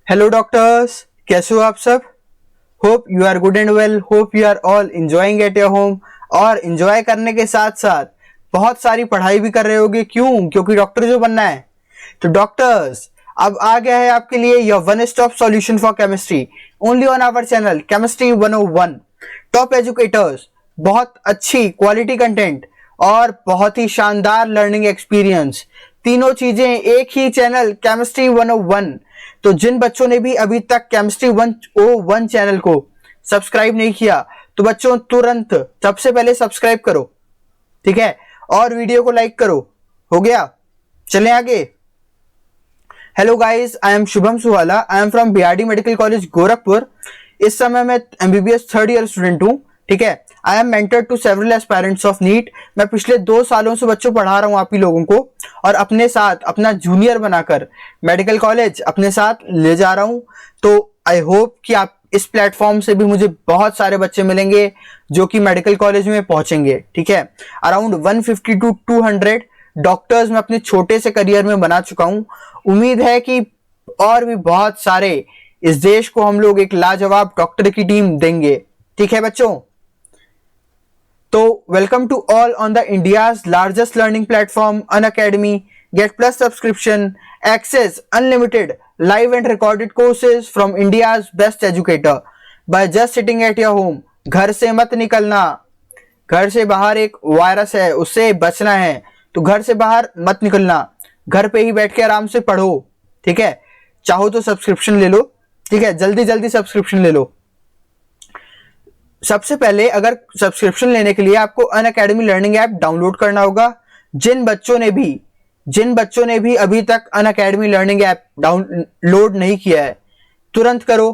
Hello doctors, कैसे हो आप सब। Hope you are good and well. Hope you are all enjoying at your home और enjoy करने के साथ साथ बहुत सारी पढ़ाई भी कर रहे होगे। क्यों? क्योंकि डॉक्टर जो बनना है। तो डॉक्टर्स, अब आ गया है आपके लिए your one stop solution for chemistry only on our channel chemistry 101। Top educators, बहुत अच्छी क्वालिटी कंटेंट और बहुत ही शानदार लर्निंग एक्सपीरियंस, तीनों चीजें एक ही चैनल केमिस्ट्री 101। तो जिन बच्चों ने भी अभी तक केमिस्ट्री 101 चैनल को सब्सक्राइब नहीं किया तो बच्चों तुरंत सबसे पहले सब्सक्राइब करो, ठीक है, और वीडियो को लाइक करो। हो गया? चलें आगे। Hello guys, I am Shubham Suwala. I am from BRD medical college Gorakhpur. इस समय मैं एमबीबीएस थर्ड ईयर स्टूडेंट हूँ, ठीक है। I am mentor to several aspirants of NEET. मैं पिछले 2 सालों से बच्चों पढ़ा रहा हूँ आप ही लोगों को और अपने साथ अपना जूनियर बनाकर मेडिकल कॉलेज अपने साथ ले जा रहा हूँ। तो आई होप कि आप इस प्लेटफॉर्म से भी मुझे बहुत सारे बच्चे मिलेंगे जो कि मेडिकल कॉलेज में पहुंचेंगे, ठीक है। अराउंड 150 टू 200 डॉक्टर्स मैं अपने छोटे से करियर में बना चुका हूँ। उम्मीद है कि और भी बहुत सारे इस देश को हम लोग एक लाजवाब डॉक्टर की टीम देंगे, ठीक है बच्चों। तो welcome to all on the India's largest learning platform Unacademy. Get plus subscription, access unlimited live and recorded courses from India's best educator by just sitting at your home. घर से मत निकलना। घर से बाहर एक वायरस है, उससे बचना है, तो घर से बाहर मत निकलना। घर पे ही बैठ के आराम से पढ़ो, ठीक है। चाहो तो सब्सक्रिप्शन ले लो, ठीक है, जल्दी जल्दी सब्सक्रिप्शन ले लो। सबसे पहले अगर सब्सक्रिप्शन लेने के लिए आपको अनअकैडमी लर्निंग ऐप डाउनलोड करना होगा। जिन बच्चों ने भी अभी तक अनअकैडमी लर्निंग ऐप डाउनलोड नहीं किया है तुरंत करो,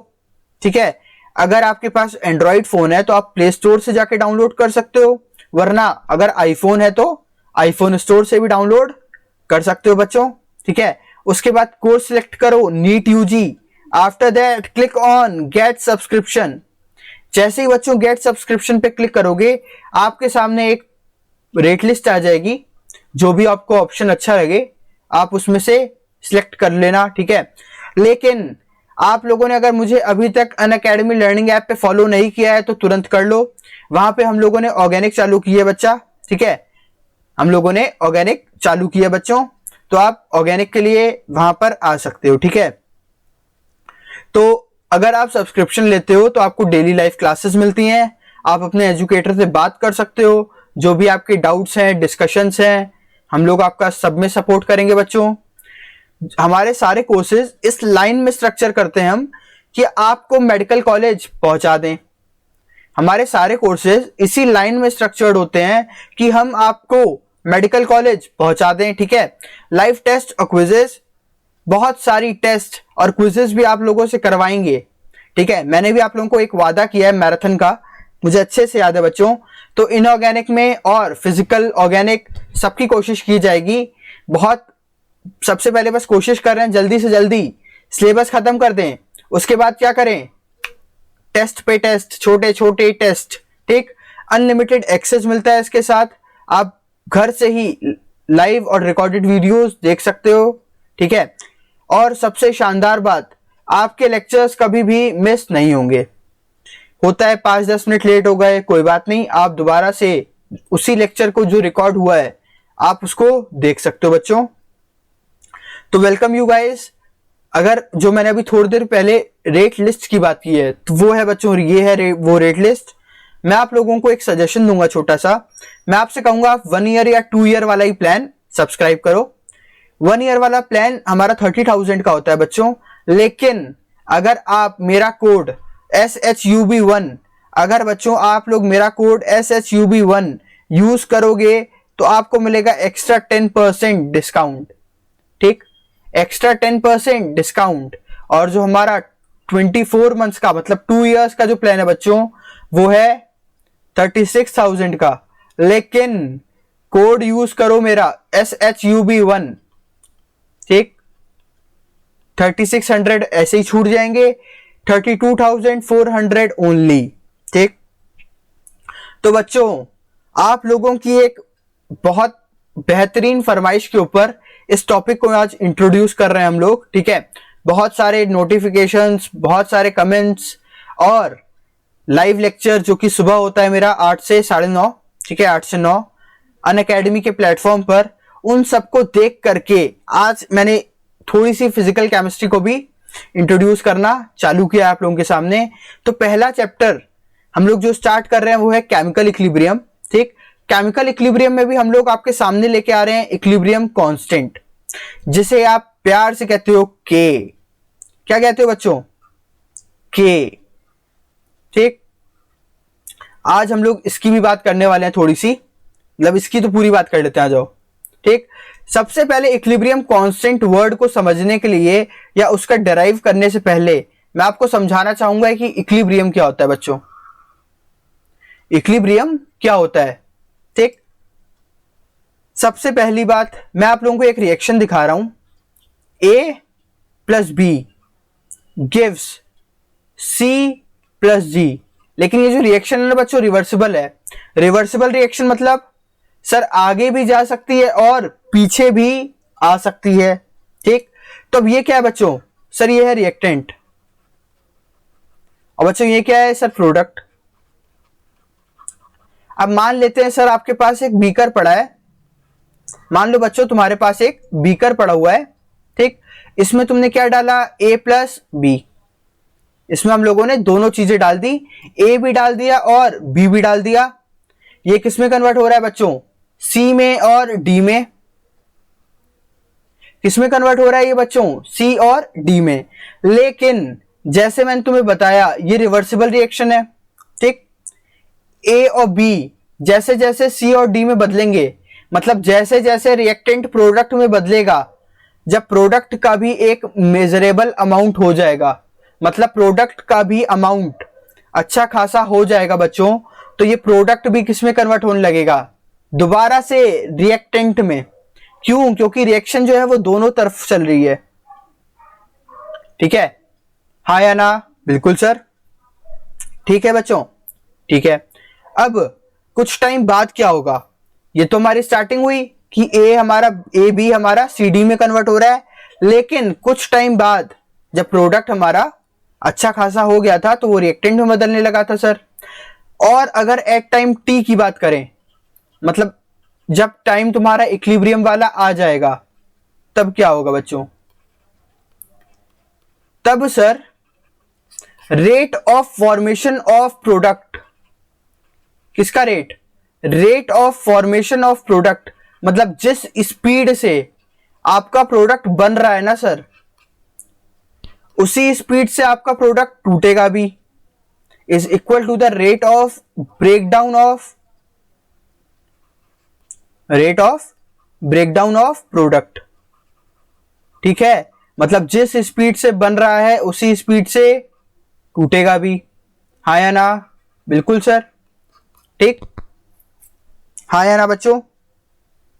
ठीक है। अगर आपके पास एंड्रॉइड फोन है तो आप प्ले स्टोर से जाके डाउनलोड कर सकते हो, वरना अगर आईफोन है तो आईफोन स्टोर से भी डाउनलोड कर सकते हो बच्चों, ठीक है। उसके बाद कोर्स सिलेक्ट करो NEET UG. After that click on get subscription. जैसे ही बच्चों गेट सब्सक्रिप्शन पे क्लिक करोगे आपके सामने एक रेट लिस्ट आ जाएगी। जो भी आपको ऑप्शन अच्छा लगे आप उसमें से सिलेक्ट कर लेना, ठीक है। लेकिन आप लोगों ने अगर मुझे अभी तक अनअकैडमी लर्निंग ऐप पे फॉलो नहीं किया है तो तुरंत कर लो। वहां पे हम लोगों ने ऑर्गेनिक चालू की है बच्चा, ठीक है। हम लोगों ने ऑर्गेनिक चालू किया बच्चों, तो आप ऑर्गेनिक के लिए वहां पर आ सकते हो, ठीक है। तो अगर आप सब्सक्रिप्शन लेते हो तो आपको डेली लाइफ क्लासेस मिलती हैं। आप अपने एजुकेटर से बात कर सकते हो, जो भी आपके डाउट्स हैं, डिस्कशंस हैं, हम लोग आपका सब में सपोर्ट करेंगे बच्चों। हमारे सारे कोर्सेज इस लाइन में स्ट्रक्चर करते हैं हम कि आपको मेडिकल कॉलेज पहुंचा दें। हमारे सारे कोर्सेज इसी लाइन में स्ट्रक्चर्ड होते हैं कि हम आपको मेडिकल कॉलेज पहुंचा दें, ठीक है। लाइव टेस्ट और क्विजेस, बहुत सारी टेस्ट और क्विजेस भी आप लोगों से करवाएंगे, ठीक है। मैंने भी आप लोगों को एक वादा किया है मैराथन का, मुझे अच्छे से याद है बच्चों। तो इनऑर्गेनिक में और फिजिकल ऑर्गेनिक सबकी कोशिश की जाएगी। बहुत सबसे पहले बस कोशिश कर रहे हैं जल्दी से जल्दी सिलेबस खत्म कर दें। उसके बाद क्या करें? टेस्ट पे टेस्ट, छोटे छोटे टेस्ट, ठीक। अनलिमिटेड एक्सेस मिलता है इसके साथ। आप घर से ही लाइव और रिकॉर्डेड वीडियोस देख सकते हो, ठीक है। और सबसे शानदार बात, आपके लेक्चर्स कभी भी मिस नहीं होंगे। होता है 5-10 मिनट लेट हो गए, कोई बात नहीं, आप दोबारा से उसी लेक्चर को जो रिकॉर्ड हुआ है आप उसको देख सकते हो बच्चों। तो वेलकम यू गाइस। अगर जो मैंने अभी थोड़ी देर पहले रेट लिस्ट की बात की है तो वो है बच्चों, ये है वो रेट लिस्ट। मैं आप लोगों को एक सजेशन दूंगा छोटा सा। मैं आपसे कहूंगा आप 1 ईयर या 2 ईयर वाला ही प्लान सब्सक्राइब करो। 1 ईयर वाला प्लान हमारा 30,000 का होता है बच्चों। लेकिन अगर आप मेरा कोड SHUB1, अगर बच्चों आप लोग मेरा कोड SHUB1 यूज करोगे तो आपको मिलेगा एक्स्ट्रा 10% डिस्काउंट, ठीक। Extra 10% discount. और जो हमारा 24 मंथ्स का मतलब 2 इयर्स का जो प्लान है बच्चों वो है 36,000 का। लेकिन कोड यूज करो मेरा SHUB1, ठीक। 3600 ऐसे ही छूट जाएंगे, 32,400 ओनली, ठीक। तो बच्चों आप लोगों की एक बहुत बेहतरीन फरमाइश के ऊपर इस टॉपिक को आज इंट्रोड्यूस कर रहे हैं हम लोग, ठीक है। बहुत सारे नोटिफिकेशंस, बहुत सारे कमेंट्स और लाइव लेक्चर जो कि सुबह होता है मेरा 8 से 9:30, ठीक है, 8 से 9 अनअकैडमी के प्लेटफॉर्म पर, उन सबको देख करके आज मैंने थोड़ी सी फिजिकल केमिस्ट्री को भी इंट्रोड्यूस करना चालू किया आप लोगों के सामने। तो पहला चैप्टर हम लोग जो स्टार्ट कर रहे हैं वो है केमिकल इक्विलिब्रियम। ठीक, केमिकल इक्विलिब्रियम में भी हम लोग आपके सामने लेके आ रहे हैं इक्विलिब्रियम कांस्टेंट, जिसे आप प्यार से कहते हो के। क्या कहते हो बच्चों? के। ठीक, आज हम लोग इसकी भी बात करने वाले हैं थोड़ी सी, मतलब इसकी तो पूरी बात कर लेते हैं, आ जाओ। ठीक, सबसे पहले इक्विलिब्रियम कांस्टेंट वर्ड को समझने के लिए या उसका डेराइव करने से पहले मैं आपको समझाना चाहूंगा कि इक्विलिब्रियम क्या होता है बच्चों। इक्विलिब्रियम क्या होता है? ठीक, सबसे पहली बात मैं आप लोगों को एक रिएक्शन दिखा रहा हूं, A plus B gives C plus G। लेकिन ये जो रिएक्शन है ना बच्चों, रिवर्सिबल है। रिवर्सिबल रिएक्शन मतलब सर आगे भी जा सकती है और पीछे भी आ सकती है। ठीक, तो अब ये क्या है बच्चों? सर ये है रिएक्टेंट, और बच्चों ये क्या है? Sir product. अब मान लेते हैं सर आपके पास एक बीकर पड़ा है, मान लो बच्चों तुम्हारे पास एक बीकर पड़ा हुआ है। ठीक, इसमें तुमने क्या डाला? A plus B. इसमें हम लोगों ने दोनों चीजें डाल दी, A भी डाल दिया और B भी डाल दिया। ये किस में कन्वर्ट हो रहा है बच्चों? C में और D में। किस में कन्वर्ट हो रहा है ये बच्चों? C और D में। लेकिन जैसे मैंने तुम्हें बताया ये रिवर्सिबल रिएक्शन है। ठीक, A और B जैसे जैसे C और D में बदलेंगे, मतलब जैसे जैसे रिएक्टेंट प्रोडक्ट में बदलेगा, जब प्रोडक्ट का भी एक मेजरेबल अमाउंट हो जाएगा, मतलब प्रोडक्ट का भी अमाउंट अच्छा खासा हो जाएगा बच्चों, तो ये प्रोडक्ट भी किस में कन्वर्ट होने लगेगा? दोबारा से रिएक्टेंट में। क्यों? क्योंकि रिएक्शन जो है वो दोनों तरफ चल रही है। ठीक है, हाँ या ना? बिल्कुल सर। ठीक है बच्चों, ठीक है। अब कुछ टाइम बाद क्या होगा? ये तो हमारी स्टार्टिंग हुई कि ए बी हमारा सी डी में कन्वर्ट हो रहा है, लेकिन कुछ टाइम बाद जब प्रोडक्ट हमारा अच्छा खासा हो गया था तो वो रिएक्टेंट में बदलने लगा था सर। और अगर एट टाइम टी की बात करें, मतलब जब टाइम तुम्हारा इक्विलिब्रियम वाला आ जाएगा, तब क्या होगा बच्चों? तब sir rate of formation of product. किसका rate? Rate of formation of product, मतलब जिस स्पीड से आपका प्रोडक्ट बन रहा है ना सर, उसी स्पीड से आपका प्रोडक्ट टूटेगा भी, is equal to the rate of breakdown of product. ठीक है, मतलब जिस स्पीड से बन रहा है उसी स्पीड से टूटेगा भी। हाँ या ना? बिल्कुल सर। ठीक, हाँ या ना बच्चों?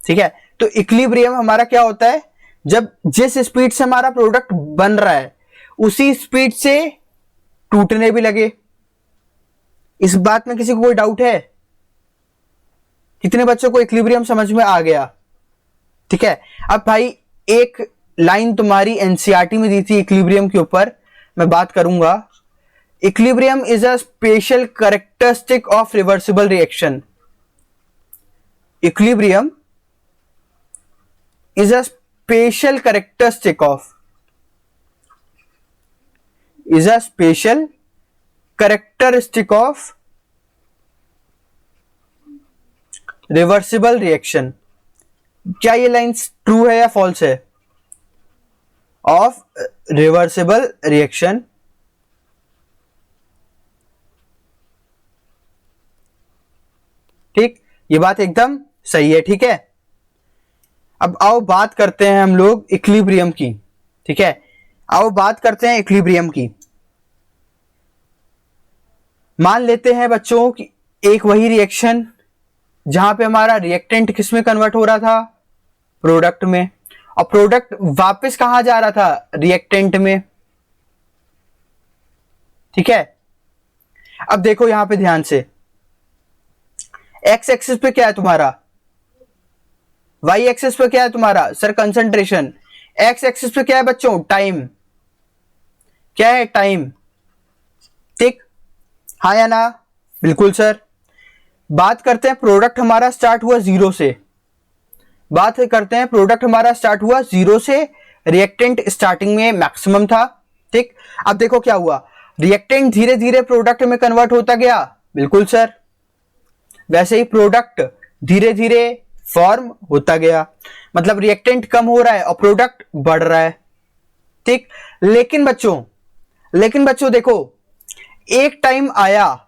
ठीक है, तो इक्विलिब्रियम हमारा क्या होता है? जब जिस स्पीड से हमारा प्रोडक्ट बन रहा है उसी स्पीड से टूटने भी लगे। इस बात में किसी को कोई डाउट है? कितने बच्चों को इक्विलिब्रियम समझ में आ गया? ठीक है, अब भाई एक लाइन तुम्हारी एनसीईआरटी में दी थी इक्विलिब्रियम के ऊपर, मैं बात करूंगा। Equilibrium is a special characteristic of reversible reaction. Equilibrium is a special characteristic of reversible reaction. क्या ये लाइन्स ट्रू है या फॉल्स है? Of reversible reaction. ठीक, ये बात एकदम सही है। ठीक है, अब आओ बात करते हैं हम लोग इक्विलिब्रियम की। ठीक है, आओ बात करते हैं इक्विलिब्रियम की। मान लेते हैं बच्चों कि एक वही रिएक्शन जहां पे हमारा रिएक्टेंट किस में कन्वर्ट हो रहा था? प्रोडक्ट में, और प्रोडक्ट वापस कहां जा रहा था? रिएक्टेंट में। ठीक है, अब देखो यहां पे ध्यान से, एक्स एक्सिस पे क्या है तुम्हारा? वाई एक्सिस पे क्या है तुम्हारा? Sir concentration. एक्स एक्सिस पे क्या है बच्चों? टाइम। क्या है? टाइम। ठीक, हाँ या ना? बिल्कुल सर। बात करते हैं प्रोडक्ट हमारा स्टार्ट हुआ जीरो से, बात करते हैं प्रोडक्ट हमारा स्टार्ट हुआ जीरो से, रिएक्टेंट स्टार्टिंग में मैक्सिमम था। ठीक, अब देखो क्या हुआ, रिएक्टेंट धीरे धीरे प्रोडक्ट में कन्वर्ट होता गया। बिल्कुल सर, वैसे ही प्रोडक्ट धीरे धीरे फॉर्म होता गया, मतलब रिएक्टेंट कम हो रहा है और प्रोडक्ट बढ़ रहा है। ठीक, लेकिन बच्चों देखो, एक टाइम आया,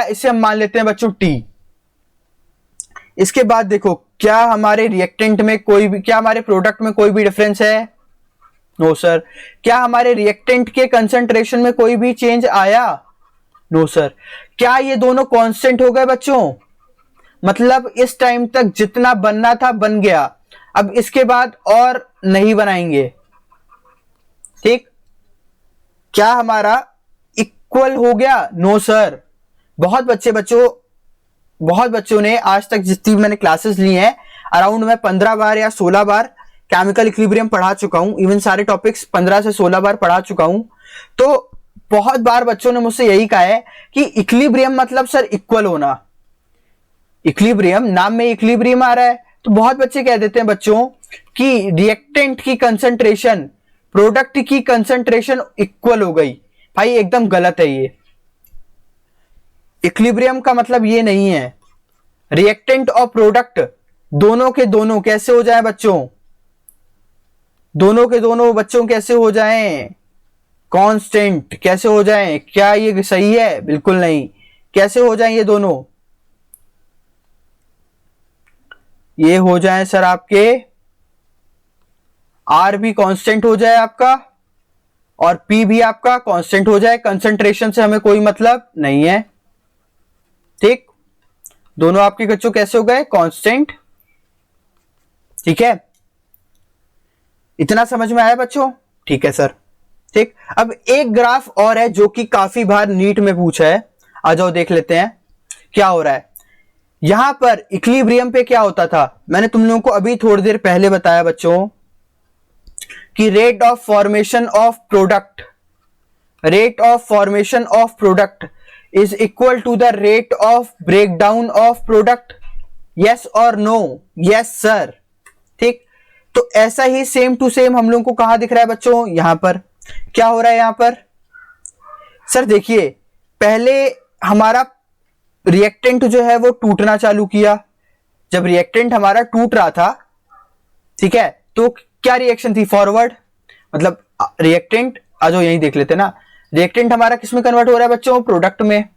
इसे हम मान लेते हैं बच्चों टी। इसके बाद देखो, क्या हमारे रिएक्टेंट में क्या हमारे प्रोडक्ट में कोई भी डिफरेंस है? No sir. क्या हमारे रिएक्टेंट के कंसंट्रेशन में कोई भी चेंज आया? No sir. क्या ये दोनों कांस्टेंट हो गए बच्चों? मतलब इस टाइम तक जितना बनना था बन गया, अब इसके बाद और नहीं बनाएंगे। ठीक, क्या हमारा इक्वल हो गया? No sir. बहुत बच्चों ने आज तक जितनी मैंने क्लासेस ली हैं, अराउंड मैं 15 बार या 16 बार केमिकल इक्विलिब्रियम पढ़ा चुका हूं, इवन सारे टॉपिक्स 15 से 16 बार पढ़ा चुका हूं। तो बहुत बार बच्चों ने मुझसे यही कहा है कि इक्विलिब्रियम मतलब सर इक्वल होना। इक्विलिब्रियम, नाम में इक्विलिब्रियम आ रहा है, तो बहुत बच्चे कह देते हैं बच्चों कि रिएक्टेंट की कंसंट्रेशन प्रोडक्ट की कंसंट्रेशन इक्वल हो गई। भाई एकदम गलत है ये। इक्विलिब्रियम का मतलब ये नहीं है। रिएक्टेंट और प्रोडक्ट दोनों के दोनों कैसे हो जाएं बच्चों? दोनों के दोनों बच्चों कैसे हो जाएं? कांस्टेंट कैसे हो जाएं? क्या ये सही है? बिल्कुल नहीं। कैसे हो जाएं ये दोनों? ये हो जाएं सर आपके, आर भी कांस्टेंट हो जाए आपका और पी भी आपका कांस्टेंट हो जाए। कंसंट्रेशन से हमें कोई मतलब नहीं है। ठीक, दोनों आपके बच्चों कैसे हो गए? कांस्टेंट। ठीक है, इतना समझ में आया बच्चों? ठीक है सर। ठीक, अब एक ग्राफ और है जो कि काफी बार नीट में पूछा है, आ जाओ देख लेते हैं क्या हो रहा है। यहां पर इक्विलिब्रियम पे क्या होता था, मैंने तुम लोगों को अभी थोड़ी देर पहले बताया बच्चों कि rate of formation of product is equal to the rate of breakdown of product. Yes और नो? Yes sir. ठीक, तो ऐसा ही सेम टू सेम हम लोगों को कहां दिख रहा है बच्चों? यहां पर क्या हो रहा है? यहां पर सर देखिए, पहले हमारा रिएक्टेंट जो है वो टूटना चालू किया। जब रिएक्टेंट हमारा टूट रहा था, ठीक है, तो क्या रिएक्शन थी? फॉरवर्ड। मतलब रिएक्टेंट, आ जाओ यही देख लेते ना, रिएक्टेंट हमारा किस में कन्वर्ट हो रहा है बच्चों? प्रोडक्ट में।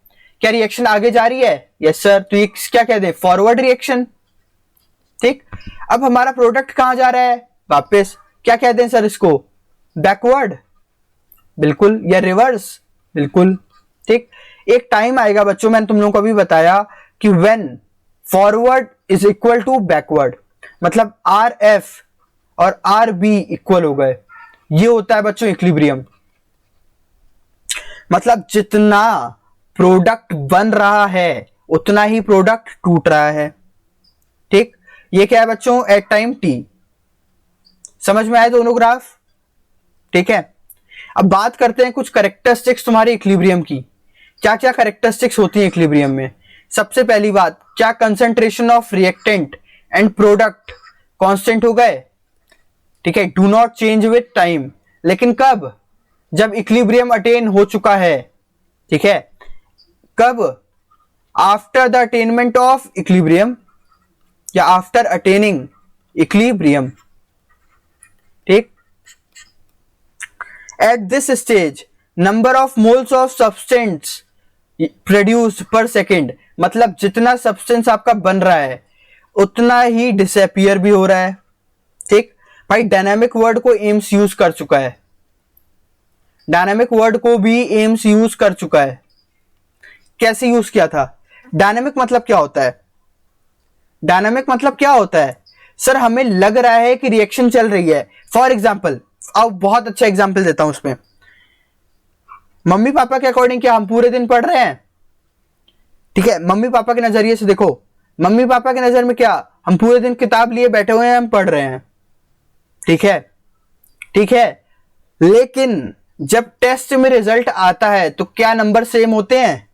क्या रिएक्शन आगे जा रही है? Yes sir. तो ये क्या कह दें? Forward reaction. ठीक, अब हमारा प्रोडक्ट कहां जा रहा है? वापस। क्या कहते हैं सर इसको? बैकवर्ड। बिल्कुल। या रिवर्स। बिल्कुल। ठीक, एक टाइम आएगा बच्चों, मैंने तुम लोगों को अभी बताया कि when forward is equal to backward, मतलब आर एफ और आर बी इक्वल हो गए, ये होता है बच्चों इक्विलिब्रियम। मतलब जितना प्रोडक्ट बन रहा है उतना ही प्रोडक्ट टूट रहा है। ठीक, ये क्या है बच्चों? At time T. समझ में आए दोनों ग्राफ? ठीक है, अब बात करते हैं कुछ कैरेक्टरिस्टिक्स तुम्हारे इक्विलिब्रियम की। क्या क्या कैरेक्टरिस्टिक्स होती है इक्विलिब्रियम में? सबसे पहली बात, क्या concentration of reactant and product constant हो गए? ठीक है, do not change with time. लेकिन कब? जब इक्विलिब्रियम अटेन हो चुका है। ठीक है, कब? After the attainment of equilibrium या आफ्टर अटेनिंग इक्विलिब्रियम। ठीक, at this stage number of moles of substance produced पर सेकेंड, मतलब जितना सब्सटेंस आपका बन रहा है उतना ही डिसअपियर भी हो रहा है। ठीक भाई, डायनामिक वर्ड को एम्स यूज कर चुका है, डायनामिक वर्ड को भी एम्स यूज कर चुका है। कैसे यूज किया था? डायनामिक मतलब क्या होता है? डायनामिक मतलब क्या होता है सर? हमें लग रहा है कि रिएक्शन चल रही है। फॉर एग्जाम्पल, अब बहुत अच्छा एग्जाम्पल देता हूं उसमें। मम्मी पापा के अकॉर्डिंग क्या हम पूरे दिन पढ़ रहे हैं? ठीक है, मम्मी पापा के नजरिए से देखो, मम्मी पापा के नजर में क्या हम पूरे दिन किताब लिए बैठे हुए हैं, हम पढ़ रहे हैं। ठीक है, ठीक है। लेकिन जब टेस्ट में रिजल्ट आता है तो क्या नंबर सेम होते हैं?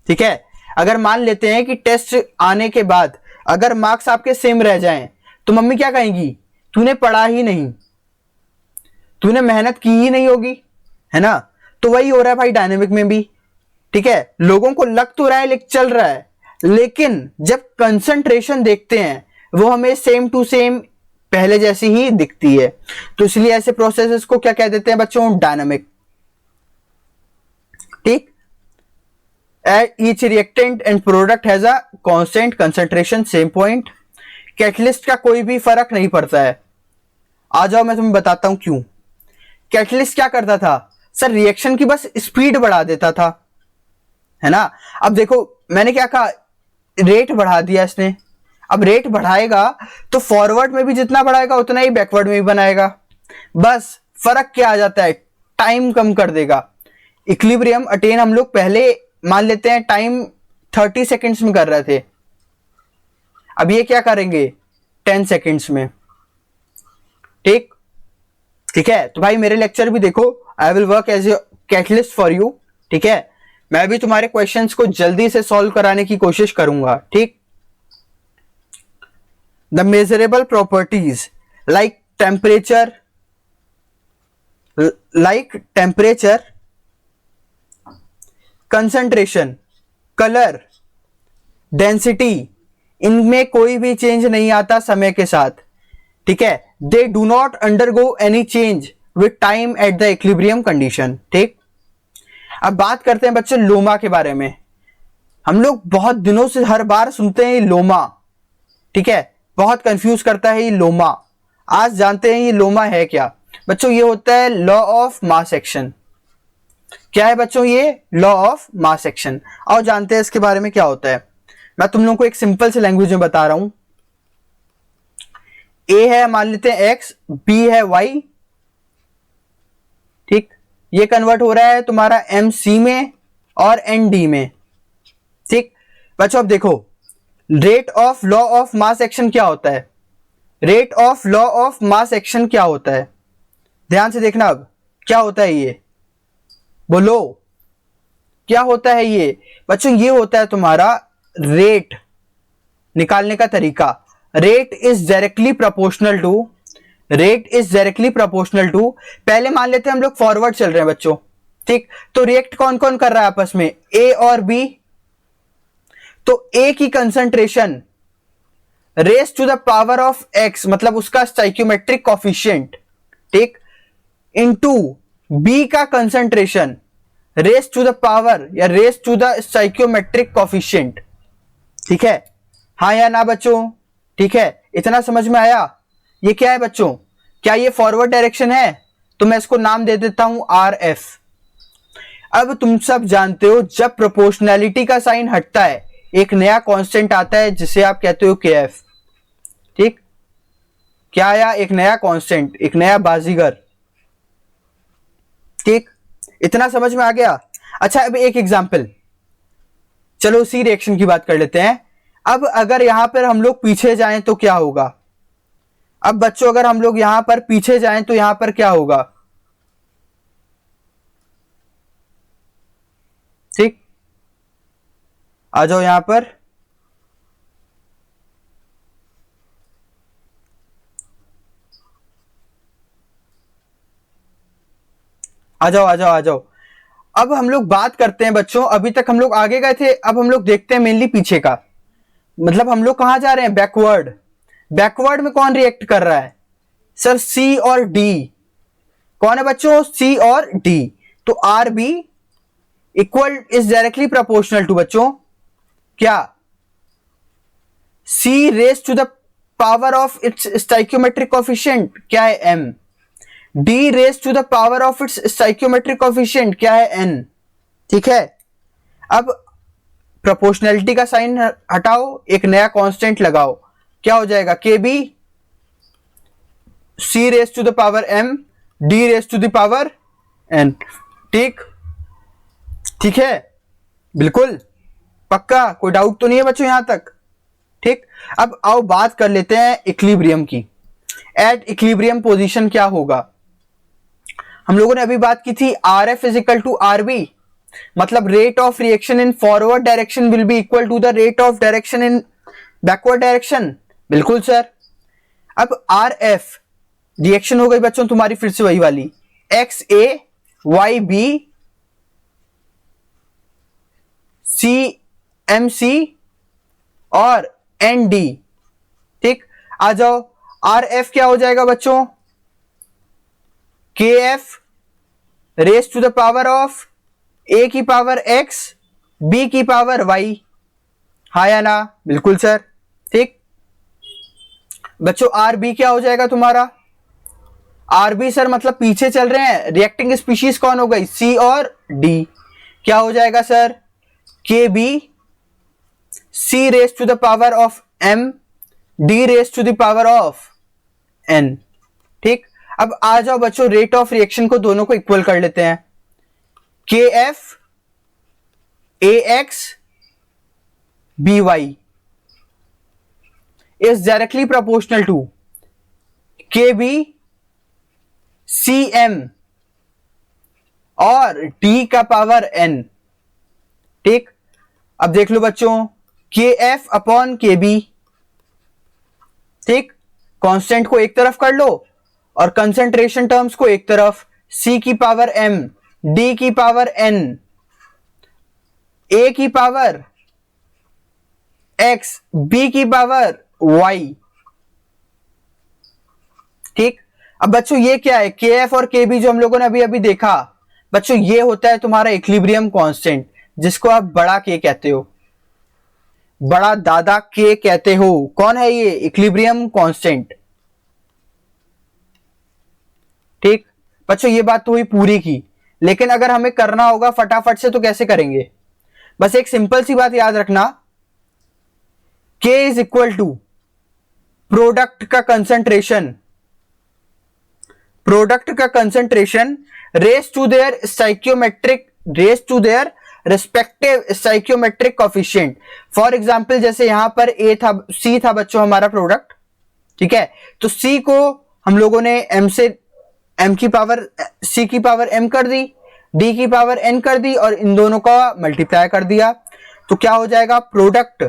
ठीक है, अगर मान लेते हैं कि टेस्ट आने के बाद अगर मार्क्स आपके सेम रह जाएं तो मम्मी क्या कहेंगी? तूने पढ़ा ही नहीं, तूने मेहनत की ही नहीं होगी, है ना? तो वही हो रहा है भाई डायनेमिक में भी। ठीक है, लोगों को लग तो रहा है लेकिन चल रहा है, लेकिन जब कंसंट्रेशन देखते हैं वो हमें सेम टू सेम पहले जैसी ही दिखती है। तो इसलिए ऐसे प्रोसेसेस को क्या कह देते हैं बच्चों? डायनामिक। ठीक, each reactant and product has a constant concentration same point। Catalyst का कोई भी फर्क नहीं पड़ता है। आ जाओ मैं तुम्हें बताता हूं क्यों। कैटलिस्ट क्या करता था सर? रिएक्शन की बस स्पीड बढ़ा देता था, है ना? अब देखो मैंने क्या कहा, रेट बढ़ा दिया इसने। अब रेट बढ़ाएगा तो फॉरवर्ड में भी जितना बढ़ाएगा उतना ही बैकवर्ड में भी बनाएगा। बस फर्क क्या आ जाता है? टाइम कम कर देगा। इक्विलिब्रियम अटेन हम लोग पहले मान लेते हैं टाइम 30 सेकेंड्स में कर रहे थे, अब ये क्या करेंगे 10 सेकेंड्स में। ठीक, ठीक है। तो भाई मेरे लेक्चर भी देखो, I will work as a catalyst for you. ठीक है, मैं भी तुम्हारे क्वेश्चंस को जल्दी से सॉल्व कराने की कोशिश करूंगा। ठीक, the measurable properties like temperature, concentration, colour, density, इनमें कोई भी चेंज नहीं आता समय के साथ। ठीक है, they do not undergo any change with time at the equilibrium condition. ठीक, अब बात करते हैं बच्चों लोमा के बारे में। हम लोग बहुत दिनों से हर बार सुनते हैं लोमा। ठीक है, बहुत कंफ्यूज करता है ये लोमा। आज जानते हैं ये लोमा है क्या। बच्चों ये होता है लॉ ऑफ मास एक्शन। क्या है बच्चों? ये लॉ ऑफ मास एक्शन। और जानते हैं इसके बारे में क्या होता है। मैं तुम लोगों को एक सिंपल से लैंग्वेज में बता रहा हूं। ए है मान लेते हैं एक्स, बी है वाई। ठीक, ये कन्वर्ट हो रहा है तुम्हारा एम सी में और एन डी में। ठीक बच्चों, अब देखो rate of law of mass action क्या होता है? Rate of law of mass action क्या होता है? ध्यान से देखना। अब क्या होता है ये? बोलो क्या होता है ये? बच्चों ये होता है तुम्हारा रेट निकालने का तरीका। Rate is directly proportional to, पहले मान लेते हैं हम लोग फॉरवर्ड चल रहे हैं बच्चों। ठीक, तो रिएक्ट कौन कौन कर रहा है आपस में? ए और बी। तो ए की concentration raise to the power of X, मतलब उसका स्टाइक्योमेट्रिक कॉफिशिएंट, ठीक, इनटू बी का concentration raise to the power या raise to the stoichiometric coefficient. ठीक है, हाँ या ना बच्चों? ठीक है, इतना समझ में आया? ये क्या है बच्चों? क्या ये फॉरवर्ड डायरेक्शन है? तो मैं इसको नाम दे देता हूं आर एफ। अब तुम सब जानते हो जब प्रोपोर्शनैलिटी का साइन हटता है एक नया कांस्टेंट आता है जिसे आप कहते हो के एफ। ठीक, क्या आया? एक नया कांस्टेंट, एक नया बाजीगर। ठीक, इतना समझ में आ गया? अच्छा, अब एक एग्जांपल, चलो उसी रिएक्शन की बात कर लेते हैं। अब अगर यहां पर हम लोग पीछे जाएं तो क्या होगा? अब बच्चों अगर हम लोग यहां पर पीछे जाएं तो यहां पर क्या होगा? ठीक, आ जाओ यहां पर। आ जाओ आ जाओ आ जाओ। अब हम लोग बात करते हैं बच्चों, अभी तक हम लोग आगे गए थे, अब हम लोग देखते हैं मेनली पीछे का। मतलब हम लोग कहां जा रहे हैं? बैकवर्ड। बैकवर्ड में कौन रिएक्ट कर रहा है सर? सी और डी। कौन है बच्चों? सी और डी। तो R B equal is directly proportional to बच्चों क्या? C raise to the power of its stoichiometric coefficient क्या है? M. D raise to the power of its stoichiometric coefficient क्या है? एन। ठीक है, अब प्रोपोर्शनैलिटी का साइन हटाओ, एक नया कांस्टेंट लगाओ, क्या हो जाएगा? K B C raise to the power M D raise to the power N. ठीक, ठीक है, बिल्कुल पक्का, कोई डाउट तो नहीं है बच्चों यहां तक? ठीक, अब आओ बात कर लेते हैं इक्विलिब्रियम की। एट इक्विलिब्रियम पोजीशन क्या होगा? हम लोगों ने अभी बात की थी R F is equal to R B, मतलब rate of reaction in forward direction will be equal to the rate of direction in backward direction. बिल्कुल सर। अब आर एफ रिएक्शन हो गई बच्चों तुम्हारी फिर से वही वाली, X A Y B C M C और एन डी। ठीक, आ जाओ। आर एफ क्या हो जाएगा बच्चों? K F raise to the power of A की पावर एक्स बी की पावर वाई। हा या ना? बिल्कुल सर। ठीक बच्चों, आर बी क्या हो जाएगा तुम्हारा? आर बी सर मतलब पीछे चल रहे हैं, रिएक्टिंग स्पीशीज कौन हो गई? सी और डी। क्या हो जाएगा सर? K B C raise to the power of M D raise to the power of N. ठीक, अब आ जाओ बच्चों, रेट ऑफ रिएक्शन को दोनों को इक्वल कर लेते हैं। K F A X B Y is directly proportional to K B C M और डी का पावर एन। ठीक, अब देख लो बच्चों, K F upon K B. ठीक, कांस्टेंट को एक तरफ कर लो और कंसंट्रेशन टर्म्स को एक तरफ, सी की पावर एम डी की पावर एन ए की पावर एक्स बी की पावर वाई। ठीक, अब बच्चों ये क्या है? के एफ और के बी जो हम लोगों ने अभी अभी देखा बच्चों, ये होता है तुम्हारा इक्विलिब्रियम कांस्टेंट, जिसको आप बड़ा के कहते हो, बड़ा दादा के कहते हो। कौन है ये? Equilibrium constant. ठीक बच्चों, ये बात तो हुई पूरी की, लेकिन अगर हमें करना होगा फटाफट से तो कैसे करेंगे? बस एक सिंपल सी बात याद रखना, K is equal to product का कंसंट्रेशन, प्रोडक्ट का concentration raise to their stoichiometric, raise to their respective stoichiometric coefficient. For example जैसे यहां पर A था, C था बच्चों हमारा प्रोडक्ट। ठीक है, तो C को हम लोगों ने M से M की पावर C की पावर M कर दी, D की पावर N कर दी और इन दोनों का मल्टीप्लाई कर दिया। तो क्या हो जाएगा? प्रोडक्ट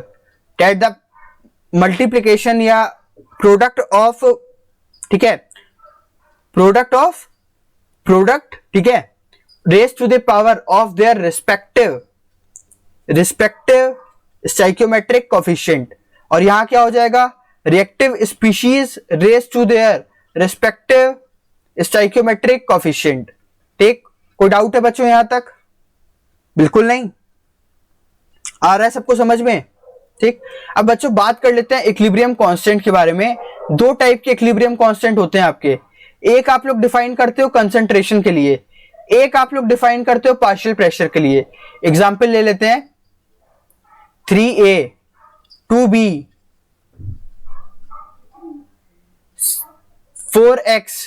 एट द मल्टीप्लीकेशन या प्रोडक्ट ऑफ, ठीक है, प्रोडक्ट ऑफ प्रोडक्ट, ठीक है, raise to the power of their respective stoichiometric coefficient. और यहां क्या हो जाएगा? Reactive species raise to their respective stoichiometric coefficient. ठीक, कोई डाउट है बच्चों यहां तक? बिल्कुल नहीं आ रहा है सबको समझ में? ठीक, अब बच्चों बात कर लेते हैं इक्विलिब्रियम कांस्टेंट के बारे में। दो टाइप के इक्विलिब्रियम कांस्टेंट होते हैं आपके, एक आप लोग डिफाइन करते हो कंसंट्रेशन के लिए, एक आप लोग डिफाइन करते हो पार्शियल प्रेशर के लिए। एग्जांपल ले लेते हैं, 3A 2B 4X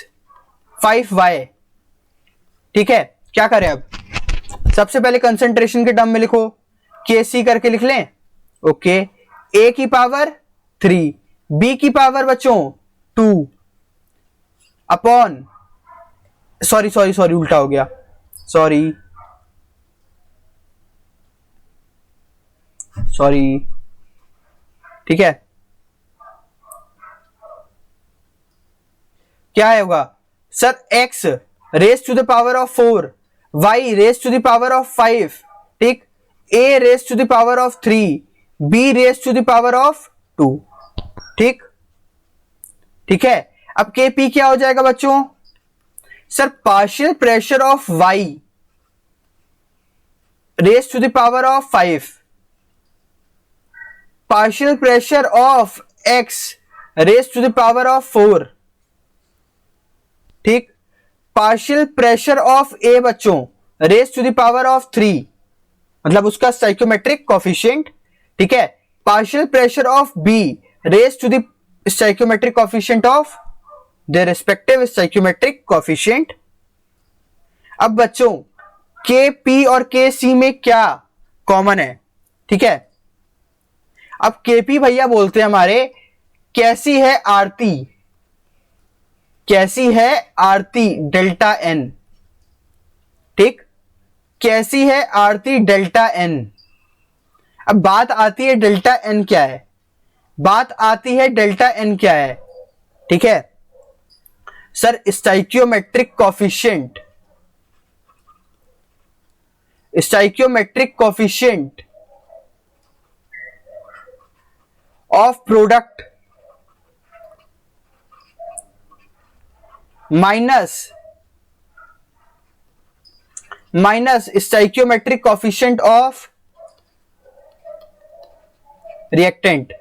5Y। ठीक है, क्या करें अब? सबसे पहले कंसंट्रेशन के टर्म में लिखो, KC करके लिख लें। ओके, A की पावर 3, B की पावर बच्चों 2 अपॉन, सॉरी उल्टा हो गया, सॉरी ठीक है, क्या है होगा sir? X raise to the power of 4, Y raise to the power of 5, ठीक, A raise to the power of 3, B raise to the power of 2। ठीक है, अब Kp क्या हो जाएगा बच्चों? Sir partial pressure of Y raise to the power of 5, partial pressure of X raise to the power of 4। ठीक, partial pressure of A बच्चों race to the power of 3, मतलब उसका स्टाइकियोमेट्रिक कोफिशिएंट। ठीक है, partial pressure of B raise to the stoichiometric coefficient of their respective stoichiometric coefficient. अब बच्चों Kp और Kc में क्या कॉमन है? ठीक है, अब Kp भैया बोलते हैं हमारे कैसी है आरती, कैसी है आरती डेल्टा एन। ठीक, कैसी है आरती डेल्टा एन। अब बात आती है डेल्टा एन क्या है, बात आती है डेल्टा एन क्या है। ठीक है sir, stoichiometric coefficient, stoichiometric coefficient of product minus stoichiometric coefficient of reactant.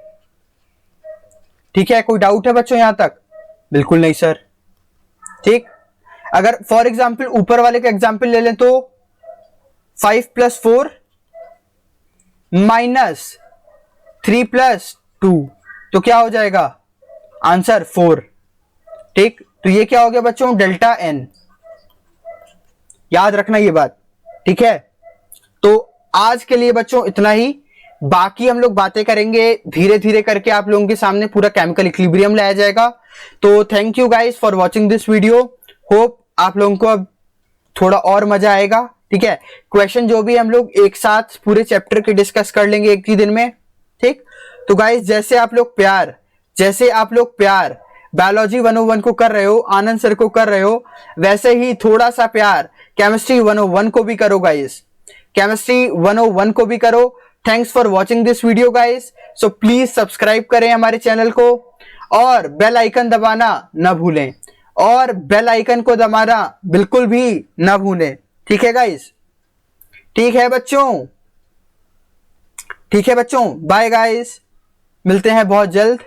ठीक है, कोई डाउट है बच्चों यहां तक? बिल्कुल नहीं सर। ठीक, अगर फॉर एग्जाम्पल ऊपर वाले का एग्जाम्पल ले लें तो 5 + 4 - 3 + 2 तो क्या हो जाएगा आंसर 4। ठीक, तो ये क्या हो गया बच्चों डेल्टा एन, याद रखना ये बात। ठीक है, तो आज के लिए बच्चों इतना ही, बाकी हम लोग बातें करेंगे धीरे धीरे करके, आप लोगों के सामने पूरा केमिकल इक्विलिब्रियम लाया जाएगा। तो thank you guys for watching this video, hope आप लोगों को अब थोड़ा और मजा आएगा। ठीक है, क्वेश्चन जो भी हम लोग एक साथ पूरे चैप्टर के डिस्कस कर लेंगे एक ही दिन में। ठीक, तो गाइस जैसे आप लोग प्यार बायोलॉजी 101 को कर रहे हो, आनंद सर को कर रहे हो, वैसे ही थोड़ा सा प्यार केमिस्ट्री 101 को भी करो गाइस, केमिस्ट्री 101 को भी करो। Thanks for watching this video guys, so please subscribe करें हमारे चैनल को और बेल आइकन दबाना ना भूलें, और बेल आइकन को दबाना बिल्कुल भी ना भूलें। ठीक है गाइस, ठीक है बच्चों, बाय गाइस, मिलते हैं बहुत जल्द।